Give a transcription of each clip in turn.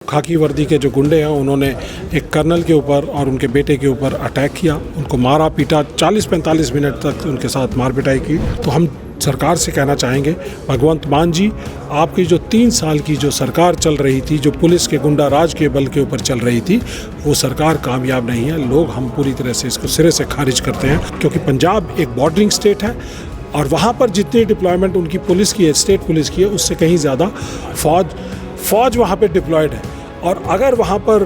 खाकी वर्दी के जो गुंडे हैं उन्होंने एक कर्नल के ऊपर और उनके बेटे के ऊपर अटैक किया, उनको मारा पीटा, 40-45 मिनट तक उनके साथ मार पिटाई की। तो हम सरकार से कहना चाहेंगे, भगवंत मान जी, आपकी जो 3 साल की जो सरकार चल रही थी, जो पुलिस के गुंडा राज के बल के ऊपर चल रही थी, वो सरकार कामयाब नहीं है। लोग हम पूरी तरह से इसको सिरे से खारिज करते हैं, क्योंकि पंजाब एक बॉर्डरिंग स्टेट है और वहाँ पर जितनी डिप्लॉयमेंट उनकी पुलिस की है, स्टेट पुलिस की है, उससे कहीं ज़्यादा फ़ौज वहाँ पे डिप्लॉयड है। और अगर वहाँ पर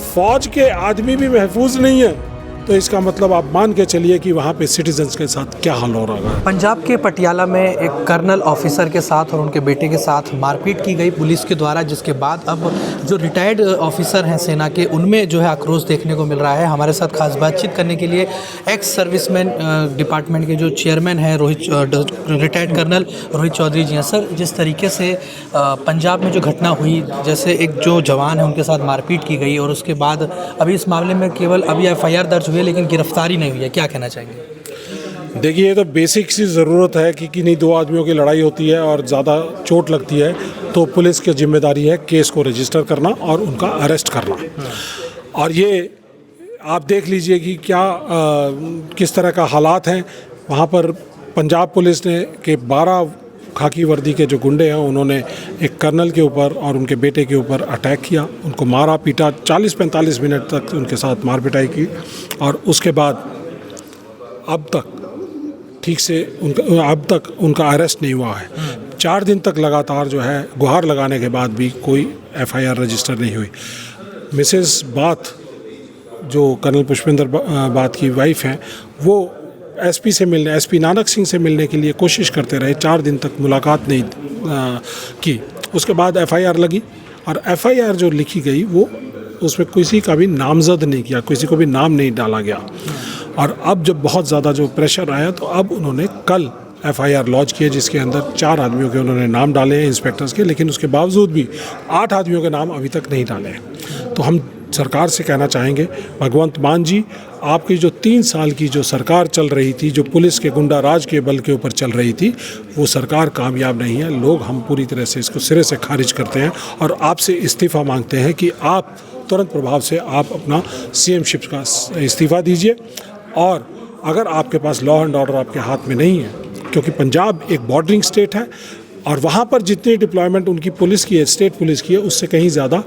फ़ौज के आदमी भी महफूज नहीं है तो इसका मतलब आप मान के चलिए कि वहाँ पे सिटीजन्स के साथ क्या हाल हो रहा है। पंजाब के पटियाला में एक कर्नल ऑफिसर के साथ और उनके बेटे के साथ मारपीट की गई पुलिस के द्वारा, जिसके बाद अब जो रिटायर्ड ऑफिसर हैं सेना के, उनमें जो है आक्रोश देखने को मिल रहा है। हमारे साथ खास बातचीत करने के लिए एक्स सर्विसमैन डिपार्टमेंट के जो चेयरमैन हैं रिटायर्ड कर्नल रोहित चौधरी जी हैं। सर, जिस तरीके से पंजाब में जो घटना हुई, जैसे एक जो जवान है उनके साथ मारपीट की गई और उसके बाद अभी इस मामले में केवल अभी FIR दर्ज हुई है लेकिन गिरफ्तारी नहीं हुई है, क्या कहना चाहेंगे? देखिए, ये तो बेसिक सी ज़रूरत है कि किन्हीं 2 आदमियों की लड़ाई होती है और ज़्यादा चोट लगती है तो पुलिस की जिम्मेदारी है केस को रजिस्टर करना और उनका अरेस्ट करना। और ये आप देख लीजिए कि किस तरह का हालात हैं वहाँ पर। पंजाब पुलिस ने के 12 खाकी वर्दी के जो गुंडे हैं उन्होंने एक कर्नल के ऊपर और उनके बेटे के ऊपर अटैक किया, उनको मारा पीटा, 40-45 मिनट तक उनके साथ मार पिटाई की। और उसके बाद अब तक उनका अरेस्ट नहीं हुआ है। 4 दिन तक लगातार जो है गुहार लगाने के बाद भी कोई FIR रजिस्टर नहीं हुई। मिसेस बाथ, जो कर्नल पुष्पेंद्र बाथ की वाइफ हैं, वो SP नानक सिंह से मिलने के लिए कोशिश करते रहे, 4 दिन तक मुलाकात नहीं की। उसके बाद FIR लगी और FIR जो लिखी गई वो उसमें किसी का भी नामजद नहीं किया, किसी को भी नाम नहीं डाला गया। और अब जब बहुत ज़्यादा जो प्रेशर आया तो अब उन्होंने कल FIR लॉन्च किए, जिसके अंदर 4 आदमियों के उन्होंने नाम डाले हैं, इंस्पेक्टर्स के, लेकिन उसके बावजूद भी 8 आदमियों के नाम अभी तक नहीं डाले हैं। तो हम सरकार से कहना चाहेंगे, भगवंत मान जी, आपकी जो 3 साल की जो सरकार चल रही थी, जो पुलिस के गुंडा राज के बल के ऊपर चल रही थी, वो सरकार कामयाब नहीं है। लोग हम पूरी तरह से इसको सिरे से खारिज करते हैं और आपसे इस्तीफ़ा मांगते हैं कि आप तुरंत प्रभाव से आप अपना CM शिप का इस्तीफ़ा दीजिए। और अगर आपके पास लॉ एंड ऑर्डर आपके हाथ में नहीं है, क्योंकि पंजाब एक बॉर्डरिंग स्टेट है और वहाँ पर जितनी डिप्लॉयमेंट उनकी पुलिस की है, स्टेट पुलिस की है, उससे कहीं ज़्यादा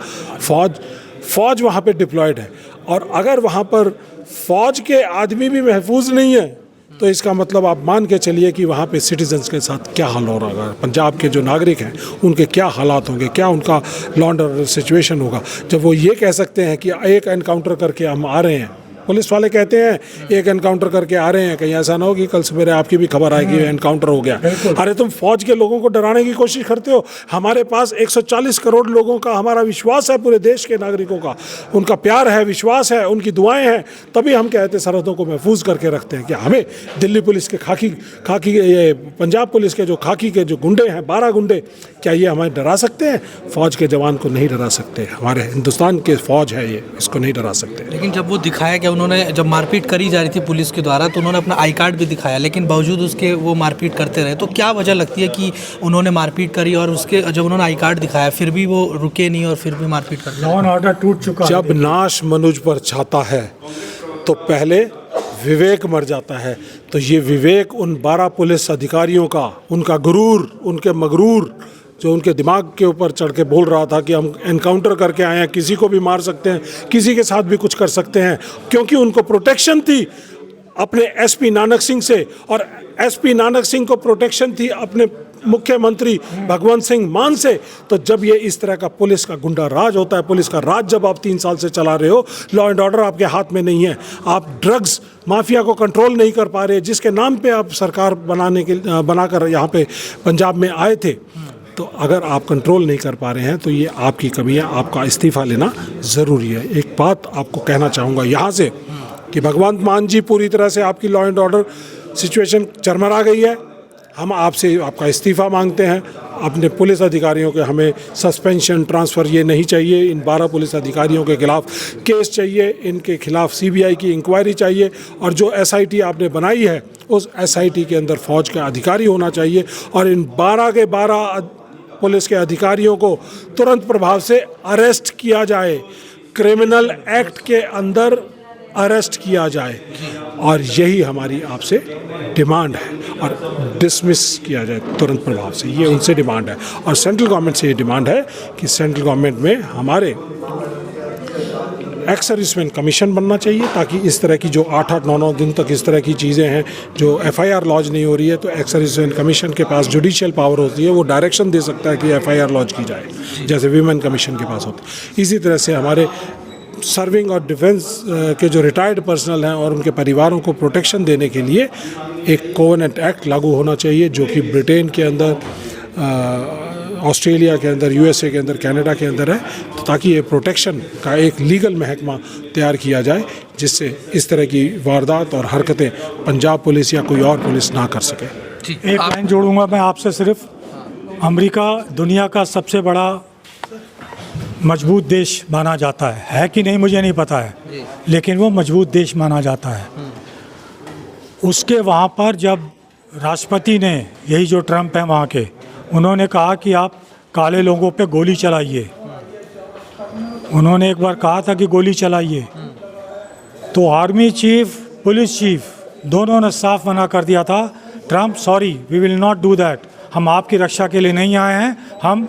फ़ौज वहाँ पे डिप्लॉयड है। और अगर वहाँ पर फ़ौज के आदमी भी महफूज नहीं है तो इसका मतलब आप मान के चलिए कि वहाँ पे सिटीजन्स के साथ क्या हाल हो रहा है। पंजाब के जो नागरिक हैं उनके क्या हालात होंगे, क्या उनका लॉ एंड ऑर्डर सिचुएशन होगा जब वो ये कह सकते हैं कि एक एनकाउंटर करके हम आ रहे हैं। पुलिस वाले कहते हैं एक एनकाउंटर करके आ रहे हैं, कहीं ऐसा ना हो कि कल सवेरे आपकी भी खबर आएगी एनकाउंटर हो गया। अरे तुम फौज के लोगों को डराने की कोशिश करते हो। हमारे पास 140 करोड़ लोगों का हमारा विश्वास है, पूरे देश के नागरिकों का उनका प्यार है, विश्वास है, उनकी दुआएं हैं, तभी हम कहते सरहदों को महफूज करके रखते हैं। कि हमें दिल्ली पुलिस के खाकी ये पंजाब पुलिस के जो खाकी के जो गुंडे हैं, 12 गुंडे, क्या ये हमें डरा सकते हैं? फौज के जवान को नहीं डरा सकते। हमारे हिंदुस्तान के फौज है, ये इसको नहीं डरा सकते। लेकिन जब वो दिखाया गया, उन्होंने जब मारपीट करी जा रही थी पुलिस के द्वारा, तो उन्होंने अपना आई कार्ड भी दिखाया, लेकिन बावजूद उसके वो मारपीट करते रहे। तो क्या वजह लगती है कि उन्होंने मारपीट करी और उसके जब उन्होंने आई कार्ड दिखाया फिर भी वो रुके नहीं और फिर भी मारपीट करते? लॉ एंड ऑर्डर टूट चुका है। जब नाश मनुज पर छाता है तो पहले विवेक मर जाता है। तो ये विवेक उन 12 पुलिस अधिकारियों का, उनका गुरूर, उनके मगरूर जो उनके दिमाग के ऊपर चढ़ के बोल रहा था कि हम एनकाउंटर करके आए हैं, किसी को भी मार सकते हैं, किसी के साथ भी कुछ कर सकते हैं, क्योंकि उनको प्रोटेक्शन थी अपने SP नानक सिंह से और SP नानक सिंह को प्रोटेक्शन थी अपने मुख्यमंत्री भगवंत सिंह मान से। तो जब ये इस तरह का पुलिस का गुंडा राज होता है, पुलिस का राज जब आप 3 साल से चला रहे हो, लॉ एंड ऑर्डर आपके हाथ में नहीं है, आप ड्रग्स माफिया को कंट्रोल नहीं कर पा रहे, जिसके नाम पे आप सरकार बनाकर यहाँ पे पंजाब में आए थे, तो अगर आप कंट्रोल नहीं कर पा रहे हैं तो ये आपकी कमी है, आपका इस्तीफ़ा लेना ज़रूरी है। एक बात आपको कहना चाहूँगा यहाँ से कि भगवंत मान जी, पूरी तरह से आपकी लॉ एंड ऑर्डर सिचुएशन चरमरा गई है। हम आपसे आपका इस्तीफ़ा मांगते हैं। अपने पुलिस अधिकारियों के हमें सस्पेंशन, ट्रांसफ़र ये नहीं चाहिए। इन 12 पुलिस अधिकारियों के खिलाफ केस चाहिए, इनके खिलाफ CBI की इंक्वायरी चाहिए और जो SIT आपने बनाई है उस SIT के अंदर फ़ौज का अधिकारी होना चाहिए और इन 12 के 12 पुलिस के अधिकारियों को तुरंत प्रभाव से अरेस्ट किया जाए, क्रिमिनल एक्ट के अंदर अरेस्ट किया जाए, और यही हमारी आपसे डिमांड है, और डिसमिस किया जाए तुरंत प्रभाव से, ये उनसे डिमांड है। और सेंट्रल गवर्नमेंट से ये डिमांड है कि सेंट्रल गवर्नमेंट में हमारे एक्स सर्विसमैन कमीशन बनना चाहिए, ताकि इस तरह की जो 8-8, 9-9 दिन तक इस तरह की चीज़ें हैं, जो एफआईआर लॉन्च नहीं हो रही है, तो एक्स सर्विसमैन कमीशन के पास जुडिशियल पावर होती है, वो डायरेक्शन दे सकता है कि एफआईआर लॉन्च की जाए, जैसे वीमेन कमीशन के पास होती है। इसी तरह से हमारे सर्विंग और डिफेंस के जो रिटायर्ड पर्सनल हैं और उनके परिवारों को प्रोटेक्शन देने के लिए एक कोवेनेंट एक्ट लागू होना चाहिए, जो कि ब्रिटेन के अंदर, ऑस्ट्रेलिया के अंदर, यूएसए के अंदर, कनाडा के अंदर है, तो ताकि ये प्रोटेक्शन का एक लीगल महकमा तैयार किया जाए, जिससे इस तरह की वारदात और हरकतें पंजाब पुलिस या कोई और पुलिस ना कर सके। एक लाइन जोड़ूंगा मैं आपसे सिर्फ, अमेरिका दुनिया का सबसे बड़ा मजबूत देश माना जाता है कि नहीं मुझे नहीं पता है, लेकिन वो मजबूत देश माना जाता है। उसके वहाँ पर जब राष्ट्रपति ने, यही जो ट्रम्प हैं वहाँ के, उन्होंने कहा कि आप काले लोगों पे गोली चलाइए, उन्होंने एक बार कहा था कि गोली चलाइए, तो आर्मी चीफ, पुलिस चीफ, दोनों ने साफ मना कर दिया था, Trump sorry we will not do that, हम आपकी रक्षा के लिए नहीं आए हैं, हम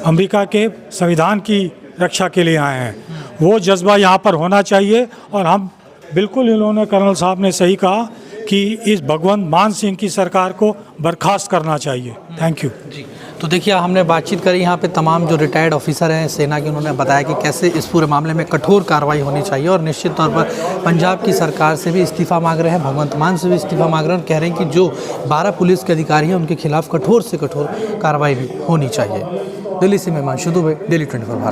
अमेरिका के संविधान की रक्षा के लिए आए हैं। वो जज्बा यहाँ पर होना चाहिए, और हम बिल्कुल, इन्होंने कर्नल साहब ने सही कहा कि इस भगवंत मान सिंह की सरकार को बर्खास्त करना चाहिए। थैंक यू जी। तो देखिए, हमने बातचीत करी यहाँ पे तमाम जो रिटायर्ड ऑफिसर हैं सेना के, उन्होंने बताया कि कैसे इस पूरे मामले में कठोर कार्रवाई होनी चाहिए, और निश्चित तौर पर पंजाब की सरकार से भी इस्तीफ़ा मांग रहे हैं, भगवंत मान से भी इस्तीफ़ा मांग रहे हैं, और कह रहे हैं कि जो 12 पुलिस के अधिकारी हैं उनके खिलाफ कठोर से कठोर कार्रवाई भी होनी चाहिए। दिल्ली से मैं हिमांशु दुबे, दिल्ली 24 भारत।